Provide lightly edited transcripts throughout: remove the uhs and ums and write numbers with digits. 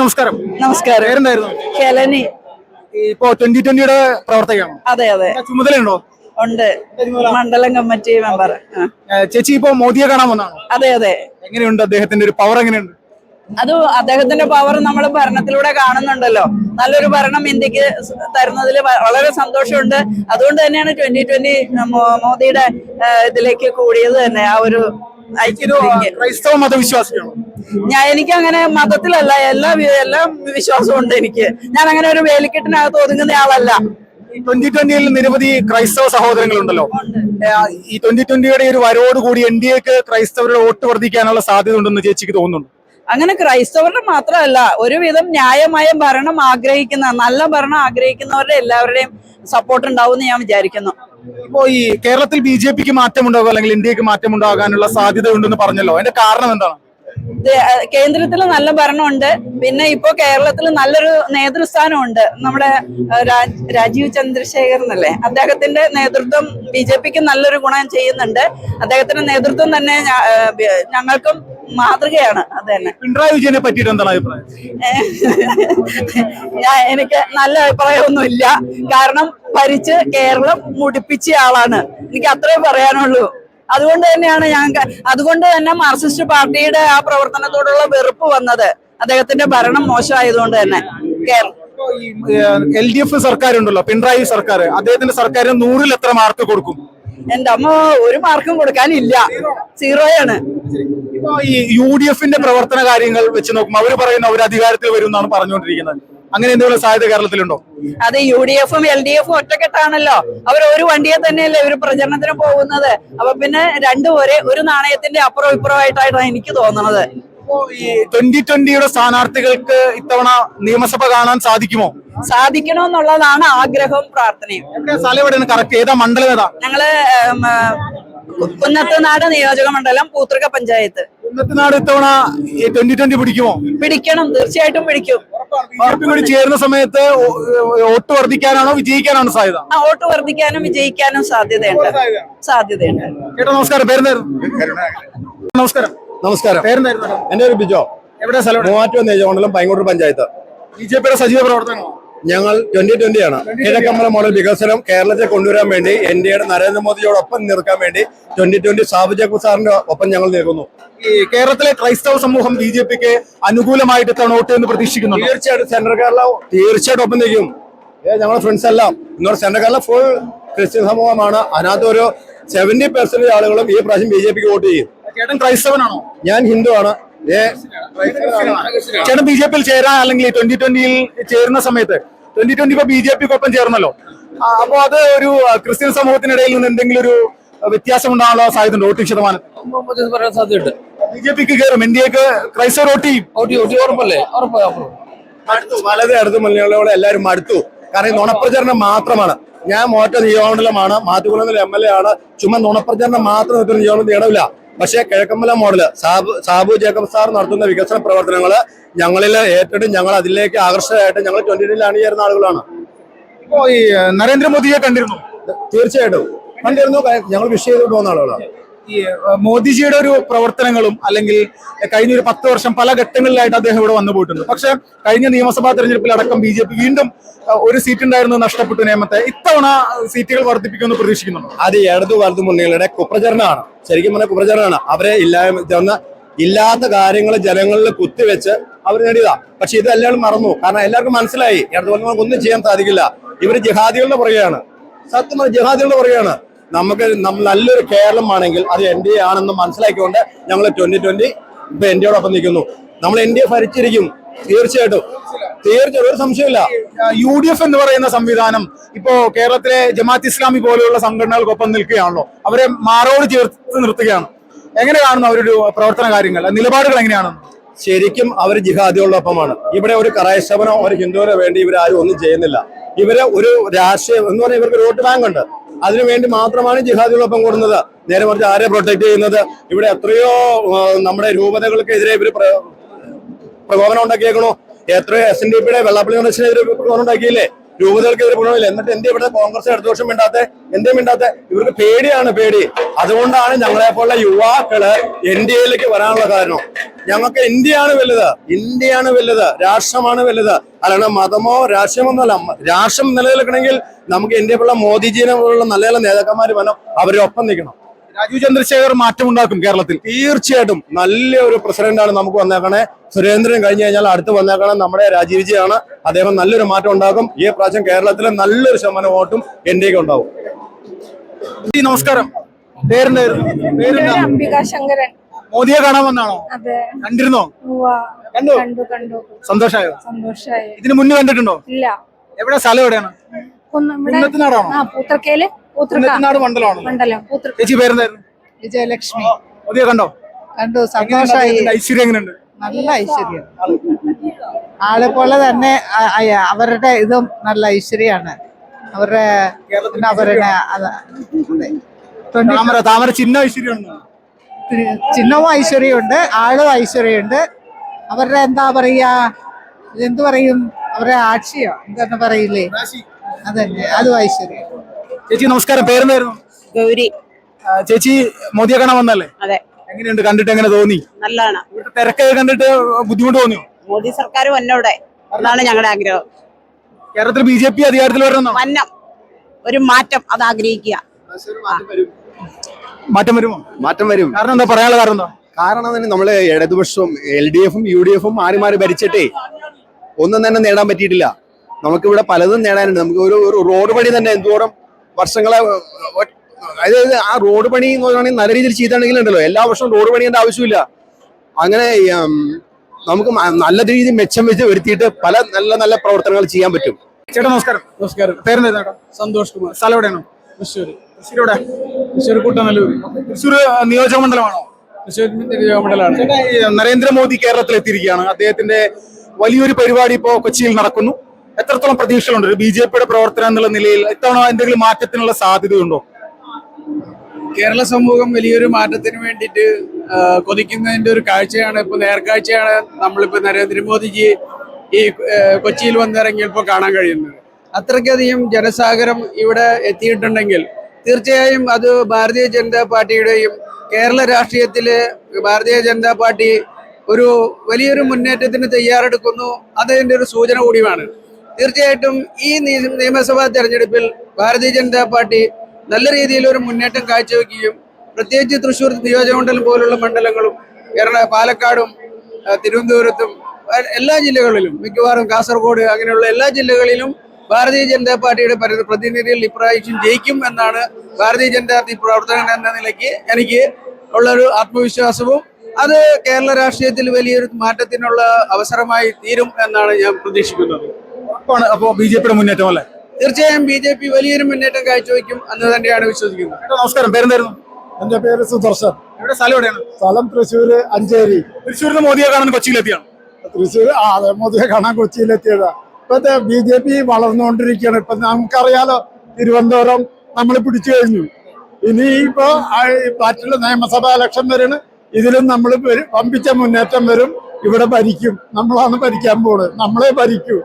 നമസ്കാരം. നമസ്കാരം. പേരെന്തായിരുന്നു? ഹെലനി. ഇപ്പോ 2020 പ്രവർത്തകയാണോ? അതെ അതെ ചുമതലയുണ്ടോ? ഉണ്ട്. മണ്ഡലം കമ്മിറ്റി മെമ്പർ. ചേച്ചി ഇപ്പോ മോദിയെ കാണാൻ വന്നാണോ? അതെ അതെ. എങ്ങനെയുണ്ട് അദ്ദേഹത്തിന്റെ ഒരു പവർ എങ്ങനെയുണ്ട്? അത് അദ്ദേഹത്തിന്റെ പവർ നമ്മൾ ഭരണത്തിലൂടെ കാണുന്നുണ്ടല്ലോ. നല്ലൊരു ഭരണം ഇന്ത്യക്ക് തരുന്നതിൽ വളരെ സന്തോഷമുണ്ട്. അതുകൊണ്ട് തന്നെയാണ് 2020 മോദിയുടെ ഇതിലേക്ക് കൂടിയത് തന്നെ. ആ ഒരു ക്രൈസ്തവ മതവിശ്വാസിയാണോ? എനിക്ക് അങ്ങനെ മതത്തിലല്ല, എല്ലാ വിശ്വാസവും ഉണ്ട് എനിക്ക്. ഞാൻ അങ്ങനെ ഒരു വേലിക്കെട്ടിനകത്ത് ഒതുങ്ങുന്ന ആളല്ല. 2020 നിരവധി ക്രൈസ്തവ സഹോദരങ്ങളുണ്ടല്ലോ. ഈ 2020 ഒരു വരോടുകൂടി NDAക്ക് ക്രൈസ്തവരുടെ വോട്ട് വർദ്ധിക്കാനുള്ള സാധ്യത ഉണ്ടെന്ന് ചേച്ചിക്ക് തോന്നുന്നുണ്ട്? അങ്ങനെ ക്രൈസ്തവരുടെ മാത്രമല്ല, ഒരുവിധം ന്യായമായ ഭരണം ആഗ്രഹിക്കുന്ന, നല്ല ഭരണം ആഗ്രഹിക്കുന്നവരുടെ എല്ലാവരുടെയും സപ്പോർട്ട് ഉണ്ടാവും ഞാൻ വിചാരിക്കുന്നു. ഇപ്പോ ഈ കേരളത്തിൽ BJPക്ക് മാറ്റമുണ്ടാകുക അല്ലെങ്കിൽ NDAക്ക് മാറ്റമുണ്ടാകാനുള്ള സാധ്യത ഉണ്ടെന്ന് പറഞ്ഞല്ലോ, അതിന്റെ കാരണം എന്താണ്? കേന്ദ്രത്തിൽ നല്ല ഭരണമുണ്ട്. പിന്നെ ഇപ്പോ കേരളത്തിൽ നല്ലൊരു നേതൃസ്ഥാനമുണ്ട്. നമ്മുടെ രാജീവ് ചന്ദ്രശേഖർ എന്നല്ലേ, അദ്ദേഹത്തിന്റെ നേതൃത്വം BJPക്ക് നല്ലൊരു ഗുണം ചെയ്യുന്നുണ്ട്. അദ്ദേഹത്തിന്റെ നേതൃത്വം തന്നെ ഞങ്ങൾക്കും മാതൃകയാണ്. അത് തന്നെ. പിണറായി വിജയനെ പറ്റിയിട്ട് എന്താണ് അഭിപ്രായം? എനിക്ക് നല്ല അഭിപ്രായമൊന്നുമില്ല. കാരണം ഭരിച്ച് കേരളം മുടിപ്പിച്ച ആളാണ്. എനിക്ക് അത്രേ പറയാനുള്ളൂ. അതുകൊണ്ട് തന്നെ മാർക്സിസ്റ്റ് പാർട്ടിയുടെ ആ പ്രവർത്തനത്തോടുള്ള വെറുപ്പ് വന്നത് അദ്ദേഹത്തിന്റെ ഭരണം മോശമായതുകൊണ്ട് തന്നെ. LDF സർക്കാർ ഉണ്ടല്ലോ, പിണറായി സർക്കാർ, അദ്ദേഹത്തിന്റെ സർക്കാരിന് 100-ൽ എത്ര മാർക്ക് കൊടുക്കും? എന്റെ അമ്മ, ഒരു മാർക്കും കൊടുക്കാനില്ല, 0ആണ്. ഇപ്പൊ ഈ UDFന്റെ പ്രവർത്തന കാര്യങ്ങൾ വെച്ച് നോക്കുമ്പോൾ അവര് പറയുന്ന അവർ അധികാരത്തിൽ വരും എന്നാണ് പറഞ്ഞുകൊണ്ടിരിക്കുന്നത്. അങ്ങനെ എന്തെങ്കിലും സാധ്യത കേരളത്തിലുണ്ടോ? അത് UDFും LDFും ഒറ്റക്കെട്ടാണല്ലോ. അവർ ഒരു വണ്ടിയെ തന്നെയല്ലേ ഒരു പ്രചരണത്തിന് പോകുന്നത്. അപ്പൊ പിന്നെ രണ്ടും ഒരു നാണയത്തിന്റെ അപ്പുറം ഇപ്പുറമായിട്ടാണ് എനിക്ക് തോന്നുന്നത്. ഈ 2020 സ്ഥാനാർത്ഥികൾക്ക് ഇത്തവണ നിയമസഭ കാണാൻ സാധിക്കുമോ? സാധിക്കണമെന്നുള്ളതാണ് ആഗ്രഹവും പ്രാർത്ഥനയും. സ്ഥലം എവിടെയാണ്? കറക്റ്റ് ഏതാ മണ്ഡലം ഏതാ? ഞങ്ങള് കുന്നത്തുനാട് നിയോജക മണ്ഡലം, പൂത്തൃക പഞ്ചായത്ത്. കുന്നത്തുനാട് ഇത്തവണ 2020 പിടിക്കുമോ? പിടിക്കണം, തീർച്ചയായിട്ടും പിടിക്കും. കൂടി ചേരുന്ന സമയത്ത് വോട്ട് വർദ്ധിക്കാനാണോ വിജയിക്കാനാണോ സാധ്യത? വോട്ട് വർദ്ധിക്കാനും വിജയിക്കാനും സാധ്യതയുണ്ട്. ചേട്ടാ നമസ്കാരം. പേരെന്തായിരുന്നു? നമസ്കാരം. നമസ്കാരം. പേരെന്തായിരുന്നു? എന്റെ ഒരു ബിജോ. എവിടെ സ്ഥലം? മൂവാറ്റുപുഴ നിയോജകമണ്ഡലം, പൈങ്ങോട്ടൂർ പഞ്ചായത്ത്. BJPയുടെ സജീവ പ്രവർത്തനമാണോ? ഞങ്ങൾ 2020 ആണ്. കിഴക്കമ്പലം മോഡൽ വികസനം കേരളത്തിൽ കൊണ്ടുവരാൻ വേണ്ടി NDAയുടെ നരേന്ദ്രമോദിയോടൊപ്പം നിൽക്കാൻ വേണ്ടി 2020 സാബു ജേക്കബ് സാറിന്റെ ഒപ്പം ഞങ്ങൾ നിൽക്കുന്നു. ഈ കേരളത്തിലെ ക്രൈസ്തവ സമൂഹം BJPക്ക് അനുകൂലമായിട്ട് വോട്ട് എന്ന് പ്രതീക്ഷിക്കുന്നു. തീർച്ചയായിട്ടും സെൻട്രൽ കേരള തീർച്ചയായിട്ടും ഒപ്പം നിൽക്കും. ഞങ്ങളുടെ ഫ്രണ്ട്സ് എല്ലാം ഇന്നോട് സെൻട്രൽ കേരള ഫുൾ ക്രിസ്ത്യൻ സമൂഹമാണ്. അതിനകത്ത് ഒരു 70% ആളുകളും ഈ പ്രാവശ്യം BJPക്ക് വോട്ട് ചെയ്യും. ചേട്ടൻ ക്രൈസ്തവനാണോ? ഞാൻ ഹിന്ദു ആണ്. ചേട്ടൻ BJPയിൽ ചേരാൻ അല്ലെങ്കിൽ 2020 ചേരുന്ന സമയത്ത് 2020 ഇപ്പൊ BJPക്കൊപ്പം ചേർന്നല്ലോ. അപ്പൊ അത് ഒരു ക്രിസ്ത്യൻ സമൂഹത്തിനിടയിൽ നിന്ന് എന്തെങ്കിലും ഒരു വ്യത്യാസം ഉണ്ടാകാനുള്ള സാധ്യത ഉണ്ട്? വോട്ട് ശതമാനം പറയാൻ സാധ്യതയുണ്ട്. BJPക്ക് കയറും, NDAക്ക് ക്രൈസ്തവർ വോട്ട് ചെയ്യും. ഉറപ്പല്ലേ? വലത് അടുത്ത് മലയാളികളെ എല്ലാവരും മടുത്തു. കാരണം നുണപ്രചരണം മാത്രമാണ്. ഞാൻ മോറ്റ നിയോജകമണ്ഡലമാണ്, മാറ്റുകുളങ്ങൽ MLA ആണ്. ചുമ്മാ നുണപ്രചരണം മാത്രം നിൽക്കുന്ന നിയോജകമണ്ഡലം ഇടവില്ല. പക്ഷേ Kizhakkambalam model Sabu Jacob sir നടത്തുന്ന വികസന പ്രവർത്തനങ്ങള് ഞങ്ങളിൽ ഏറ്റെടുത്ത് ഞങ്ങൾ അതിലേക്ക് ആകർഷകമായിട്ട് ഞങ്ങൾ 2020 അണിചേരുന്ന ആളുകളാണ്. ഇപ്പോ ഈ നരേന്ദ്രമോദിയെ കണ്ടിരുന്നു? തീർച്ചയായിട്ടും കണ്ടിരുന്നു. ഞങ്ങൾ വിഷ് ചെയ്തുകൊണ്ട് പോകുന്ന ആളുകളാണ്. ഈ മോദിജിയുടെ ഒരു പ്രവർത്തനങ്ങളും അല്ലെങ്കിൽ കഴിഞ്ഞ ഒരു 10 വർഷം പല ഘട്ടങ്ങളിലായിട്ട് അദ്ദേഹം ഇവിടെ വന്നു പോയിട്ടുണ്ട്. പക്ഷെ കഴിഞ്ഞ നിയമസഭാ തെരഞ്ഞെടുപ്പിൽ അടക്കം BJP വീണ്ടും ഒരു സീറ്റ് ഉണ്ടായിരുന്നു, നഷ്ടപ്പെട്ടു നിയമത്തെ. ഇത്തവണ സീറ്റുകൾ വർദ്ധിപ്പിക്കുമെന്ന് പ്രതീക്ഷിക്കുന്നുണ്ട്. അത് ഇടതു വലതു മുന്നണികളുടെ കുപ്രചരണമാണ്. ശരിക്കും പറഞ്ഞ കുപ്രചരണമാണ്. അവരെ ഇല്ലാത്ത കാര്യങ്ങൾ ജനങ്ങളിൽ കുത്തിവെച്ച് അവർ നേടിയതാ. പക്ഷെ ഇത് എല്ലാവരും മറന്നു. കാരണം എല്ലാവർക്കും മനസ്സിലായി ഇടതു വലതു ഒന്നും ചെയ്യാൻ സാധിക്കില്ല. ഇവര് ജിഹാദികളുടെ പുറകെയാണ്. സത്യം ജിഹാദികളുടെ പുറകെയാണ്. നമുക്ക് നല്ലൊരു കേരളം ആണെങ്കിൽ അത് NDA ആണെന്ന് മനസ്സിലാക്കിക്കൊണ്ട് ഞങ്ങൾ 2020 ഇപ്പൊ NDAയോടൊപ്പം നിൽക്കുന്നു. നമ്മൾ NDA ഭരിച്ചിരിക്കും തീർച്ചയായിട്ടും. ഒരു സംശയമില്ല. UDF എന്ന് പറയുന്ന സംവിധാനം ഇപ്പോ കേരളത്തിലെ ജമാഅത്ത് ഇസ്ലാമി പോലെയുള്ള സംഘടനകൾക്കൊപ്പം നിൽക്കുകയാണല്ലോ. അവരെ മാറോട് ചേർത്ത് നിർത്തുകയാണ്. എങ്ങനെ കാണുന്നു അവരുടെ പ്രവർത്തന കാര്യങ്ങൾ, നിലപാടുകൾ എങ്ങനെയാണ്? ശരിക്കും അവർ ജിഹാദികളോടൊപ്പമാണ്. ഇവിടെ ഒരു ക്രൈസ്തവനോ ഒരു ഹിന്ദുവിനോ വേണ്ടി ഇവരാരും ഒന്നും ചെയ്യുന്നില്ല. ഇവരെ ഒരു രാഷ്ട്രീയം എന്ന് പറഞ്ഞാൽ ഇവർക്ക് വോട്ട് ബാങ്ക് ഉണ്ട്. അതിനുവേണ്ടി മാത്രമാണ് ജിഹാദികളൊപ്പം കൂടുന്നത്. നേരെ മറിച്ച് ആരെ പ്രൊട്ടക്ട് ചെയ്യുന്നത്? ഇവിടെ എത്രയോ നമ്മുടെ രൂപതകൾക്കെതിരെ ഇവർ പ്രകോപനം ഉണ്ടാക്കിയേക്കണോ? എത്രയോ SNDPയുടെ വെള്ളാപ്പള്ളി യൂണിവേഴ്സിനെതിരെ പ്രകോപനം ഉണ്ടാക്കിയില്ലേ? രൂപതകൾക്ക് ഇവർ ഗുണമില്ല. എന്നിട്ട് എന്തേ ഇവിടുത്തെ കോൺഗ്രസ് അടുത്ത വർഷം മിണ്ടാത്ത ഇവർക്ക് പേടി. അതുകൊണ്ടാണ് ഞങ്ങളെ പോലുള്ള യുവാക്കള് NDAയിലേക്ക് വരാനുള്ള കാരണം. ഞങ്ങൾക്ക് ഇന്ത്യയാണ് വലുത്, രാഷ്ട്രമാണ് വലുത്. അല്ലാണ്ട് മതമോ രാഷ്ട്രീയമൊന്നുമല്ല. രാഷ്ട്രം നിലനിൽക്കണമെങ്കിൽ നമുക്ക് ഇന്ത്യയെ പോലുള്ള മോദിജിനെ പോലുള്ള നല്ല നല്ല നേതാക്കന്മാർ വേണം, അവരുടെ ഒപ്പം നിൽക്കണം. രാജീവ് ചന്ദ്രശേഖർ മാറ്റമുണ്ടാക്കും കേരളത്തിൽ. തീർച്ചയായിട്ടും നല്ലൊരു പ്രസിഡന്റാണ് നമുക്ക് വന്നേക്കണേ. സുരേന്ദ്രൻ കഴിഞ്ഞു കഴിഞ്ഞാൽ അടുത്ത് വന്നേക്കണേ നമ്മുടെ രാജീവ്ജിയാണ്. അദ്ദേഹം നല്ലൊരു മാറ്റം ഉണ്ടാക്കും. ഈ പ്രാവശ്യം കേരളത്തിലെ നല്ലൊരു ശതമാനം വോട്ടും NDAക്ക് ഉണ്ടാവും. നമസ്കാരം, പേരെന്തായിരുന്നു? അംബിക ശങ്കരൻ. മോദിയെ കാണാൻ വന്നാണോ? അതെ. കണ്ടിരുന്നോ? കണ്ടു. സന്തോഷായോ? സന്തോഷായി. ഇതിന് മുന്നേ കണ്ടിട്ടുണ്ടോ? ഇല്ല. എവിടെ സ്ഥലം എവിടെയാണ്? കുന്നത്തുനാടാണോ? പൂത്തർക്കയില് കുന്നത്തുനാട് മണ്ഡലമാണോ? മണ്ഡലം. ചേച്ചി പേരെന്തായിരുന്നു? വിജയലക്ഷ്മി. മോദിയെ കണ്ടോ? കണ്ടു. സന്തോഷായി. ഐശ്വര്യം എങ്ങനെയുണ്ട്? നല്ല ഐശ്വര്യം. ആളെ പോലെ തന്നെ അവരുടെ ഇതും നല്ല ഐശ്വര്യാണ്. അവരുടെ താമര ചിഹ്ന ഐശ്വര്യമുണ്ടോ? ചിഹ്നവും ഐശ്വര്യമുണ്ട്, ആളും ഐശ്വര്യമുണ്ട്. അവരുടെ എന്താ പറയാ, എന്തു പറയും, അവരുടെ ആക്ഷിയോ എന്താ പറയില്ലേ, അതന്നെ, അതും ഐശ്വര്യം. ചേച്ചി നമസ്കാരം, പേരെന്തായിരുന്നു? ഗൗരി. ചേച്ചി മോദിയെ കാണാൻ വന്നല്ലേ? അതെ. എങ്ങനെയുണ്ട്? കണ്ടിട്ട് എങ്ങനെ തോന്നി? നല്ലതാണ്. ഇവിടുത്തെ തിരക്കൊക്കെ കണ്ടിട്ട് ബുദ്ധിമുട്ട് തോന്നിയോ? മോദി സർക്കാർ വന്നോടെ എന്നാണ് ഞങ്ങളുടെ ആഗ്രഹം. കേരളത്തിൽ BJP അധികാരത്തിൽ വരണം. വന്നം, ഒരു മാറ്റം അത് ആഗ്രഹിക്കുക. മാറ്റം വരുമോ? മാറ്റം വരും. കാരണം എന്താ പറയാനുള്ള കാരണം എന്താ? കാരണം തന്നെ നമ്മള് ഇടതുപക്ഷവും LDFും UDFും മാറി ഭരിച്ചിട്ടേ ഒന്നും തന്നെ നേടാൻ പറ്റിയിട്ടില്ല. നമുക്കിവിടെ പലതും നേടാനുണ്ട്. നമുക്ക് ഒരു റോഡ് പണി തന്നെ എന്തോരം വർഷങ്ങളെ, അതായത് ആ റോഡ് പണി എന്ന് പറയുകയാണെങ്കിൽ നല്ല രീതിയിൽ ചെയ്താണെങ്കിലും ഉണ്ടല്ലോ, എല്ലാ വർഷവും റോഡ് പണിയേണ്ട ആവശ്യമില്ല. അങ്ങനെ നമുക്ക് നല്ല രീതിയിൽ മെച്ചം വെച്ച് വരുത്തിയിട്ട് പല നല്ല നല്ല പ്രവർത്തനങ്ങൾ ചെയ്യാൻ പറ്റും. ചേട്ടാ നമസ്കാരം. പേരെന്താ? സന്തോഷ് കുമാർ. സ്ഥലം എവിടെയാണ്? തൃശ്ശൂർ കൂട്ടനല്ലൂർ. തൃശ്ശൂർ നിയോജക മണ്ഡലമാണോ? തൃശ്ശൂർ നിയോജക മണ്ഡലമാണ്. ചേട്ടാ, നരേന്ദ്രമോദി കേരളത്തിൽ എത്തിയിരിക്കുകയാണ്. അദ്ദേഹത്തിന്റെ വലിയൊരു പരിപാടി ഇപ്പോൾ കൊച്ചിയിൽ നടക്കുന്നു. എത്രത്തോളം പ്രതീക്ഷകളുണ്ട് ഒരു BJPയുടെ പ്രവർത്തനം എന്നുള്ള നിലയിൽ? ഇത്തവണ എന്തെങ്കിലും മാറ്റത്തിനുള്ള സാധ്യതയുണ്ടോ? കേരള സമൂഹം വലിയൊരു മാറ്റത്തിന് വേണ്ടിയിട്ട് കൊതിക്കുന്നതിന്റെ ഒരു കാഴ്ചയാണ്, ഇപ്പൊ നേർക്കാഴ്ചയാണ് നമ്മളിപ്പോ നരേന്ദ്രമോദിജി ഈ കൊച്ചിയിൽ വന്നിറങ്ങിയപ്പോൾ കാണാൻ കഴിയുന്നത്. അത്രയ്ക്കധികം ജനസാഗരം ഇവിടെ എത്തിയിട്ടുണ്ടെങ്കിൽ തീർച്ചയായും അത് ഭാരതീയ ജനതാ പാർട്ടിയുടെയും കേരള രാഷ്ട്രീയത്തിലെ ഭാരതീയ ജനതാ പാർട്ടി ഒരു വലിയൊരു മുന്നേറ്റത്തിന് തയ്യാറെടുക്കുന്നു, അതിന്റെ ഒരു സൂചന കൂടിയാണ്. തീർച്ചയായിട്ടും ഈ നിയമസഭാ തെരഞ്ഞെടുപ്പിൽ ഭാരതീയ ജനതാ പാർട്ടി നല്ല രീതിയിൽ ഒരു മുന്നേറ്റം കാഴ്ചവെക്കുകയും പ്രത്യേകിച്ച് തൃശ്ശൂർ നിയോജകമണ്ഡലം പോലുള്ള മണ്ഡലങ്ങളും പാലക്കാടും തിരുവനന്തപുരത്തും എല്ലാ ജില്ലകളിലും, മിക്കവാറും കാസർഗോഡ്, അങ്ങനെയുള്ള എല്ലാ ജില്ലകളിലും ഭാരതീയ ജനതാ പാർട്ടിയുടെ പ്രതിനിധികൾ ഇപ്രാവശ്യം ജയിക്കും എന്നാണ് ഭാരതീയ ജനതാ പാർട്ടി പ്രവർത്തകൻ എന്ന നിലയ്ക്ക് എനിക്ക് ഉള്ളൊരു ആത്മവിശ്വാസവും അത് കേരള രാഷ്ട്രീയത്തിൽ വലിയൊരു മാറ്റത്തിനുള്ള അവസരമായി തീരും എന്നാണ് ഞാൻ പ്രതീക്ഷിക്കുന്നത്. അപ്പോൾ BJPയുടെ മുന്നേറ്റം അല്ലേ? തീർച്ചയായും BJP വലിയൊരു മുന്നേറ്റം കാഴ്ചവെക്കും എന്ന് തന്നെയാണ് വിശ്വസിക്കുന്നത്. നമസ്കാരം, പേരെന്തായിരുന്നു? എന്റെ പേര് സുദർശൻ. എവിടെ സ്ഥലം എവിടെയാണ്? സ്ഥലം തൃശ്ശൂര് അഞ്ചേരി. തൃശ്ശൂരിൽ മോദിയെ കാണാൻ കൊച്ചിയിലെത്തിയാണ്. തൃശ്ശൂർ അതെ, മോദിയെ കാണാൻ കൊച്ചിയിലെത്തിയതാ. ഇപ്പത്തെ BJP വളർന്നുകൊണ്ടിരിക്കുകയാണ്. ഇപ്പൊ നമുക്കറിയാലോ, തിരുവനന്തപുരം നമ്മൾ പിടിച്ചു കഴിഞ്ഞു. ഇനിയിപ്പോ മറ്റുള്ള നിയമസഭാ ഇലക്ഷൻ വരണം, ഇതിലും നമ്മൾ പമ്പിച്ച മുന്നേറ്റം വരും. ഇവിടെ ഭരിക്കും, നമ്മളാണ് ഭരിക്കാൻ പോണത്, നമ്മളെ ഭരിക്കൂ.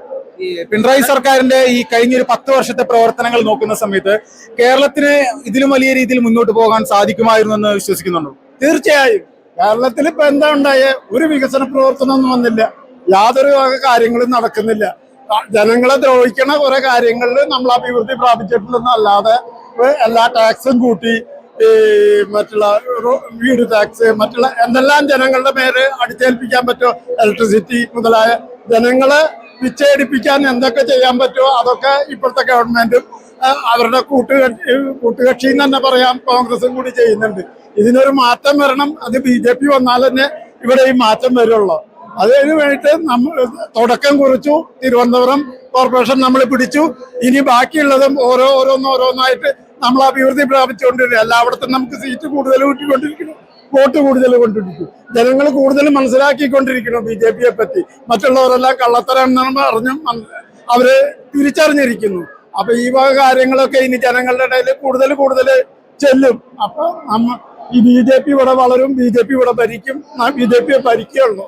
ഈ പിണറായി സർക്കാരിന്റെ ഈ കഴിഞ്ഞൊരു 10 വർഷത്തെ പ്രവർത്തനങ്ങൾ നോക്കുന്ന സമയത്ത് കേരളത്തിന് ഇതിലും വലിയ രീതിയിൽ മുന്നോട്ട് പോകാൻ സാധിക്കുമായിരുന്നു എന്ന് വിശ്വസിക്കുന്നുണ്ടോ? തീർച്ചയായും. കേരളത്തിൽ ഇപ്പൊ എന്താ ഉണ്ടായേ? ഒരു വികസന പ്രവർത്തനമൊന്നും വന്നില്ല, യാതൊരു കാര്യങ്ങളും നടക്കുന്നില്ല. ജനങ്ങളെ ദ്രോഹിക്കണ കുറെ കാര്യങ്ങളിൽ നമ്മൾ അഭിവൃദ്ധി പ്രാപിച്ചിട്ടുണ്ടെന്നല്ലാതെ എല്ലാ ടാക്സും കൂട്ടി, ഈ മറ്റുള്ള വീട് ടാക്സ്, മറ്റുള്ള എന്തെല്ലാം ജനങ്ങളുടെ പേര് അടിച്ചേൽപ്പിക്കാൻ പറ്റുമോ, ഇലക്ട്രിസിറ്റി മുതലായ ജനങ്ങളെ വിച്ഛേദിപ്പിക്കാൻ എന്തൊക്കെ ചെയ്യാൻ പറ്റുമോ അതൊക്കെ ഇപ്പോഴത്തെ ഗവൺമെന്റും അവരുടെ കൂട്ടുകക്ഷി എന്ന് തന്നെ പറയാം, കോൺഗ്രസും കൂടി ചെയ്യുന്നുണ്ട്. ഇതിനൊരു മാറ്റം വരണം. അത് BJP വന്നാൽ തന്നെ ഇവിടെ ഈ മാറ്റം വരുള്ളൂ. അതിന് വേണ്ടിയിട്ട് നമ്മൾ തുടക്കം കുറിച്ചു. തിരുവനന്തപുരം കോർപ്പറേഷൻ നമ്മൾ പിടിച്ചു. ഇനി ബാക്കിയുള്ളതും ഓരോന്നായിട്ട് നമ്മൾ അഭിവൃദ്ധി പ്രാപിച്ചുകൊണ്ടിരിക്കും. എല്ലായിടത്തും നമുക്ക് സീറ്റ് കൂടുതൽ കിട്ടിക്കൊണ്ടിരിക്കുന്നു, വോട്ട് കൂടുതൽ കൊണ്ടിരിക്കും. ജനങ്ങൾ കൂടുതൽ മനസ്സിലാക്കിക്കൊണ്ടിരിക്കുന്നു BJPയെ പറ്റി. മറ്റുള്ളവരെല്ലാം കള്ളത്തരാണെന്ന് അറിഞ്ഞും അവര് തിരിച്ചറിഞ്ഞിരിക്കുന്നു. അപ്പൊ ഈ വക കാര്യങ്ങളൊക്കെ ഇനി ജനങ്ങളുടെ ഇടയിൽ കൂടുതൽ ചെല്ലും. അപ്പൊ ഈ BJP ഇവിടെ വളരും, BJP ഇവിടെ ഭരിക്കും, BJPയെ ഭരിക്കുകയുള്ളൂ.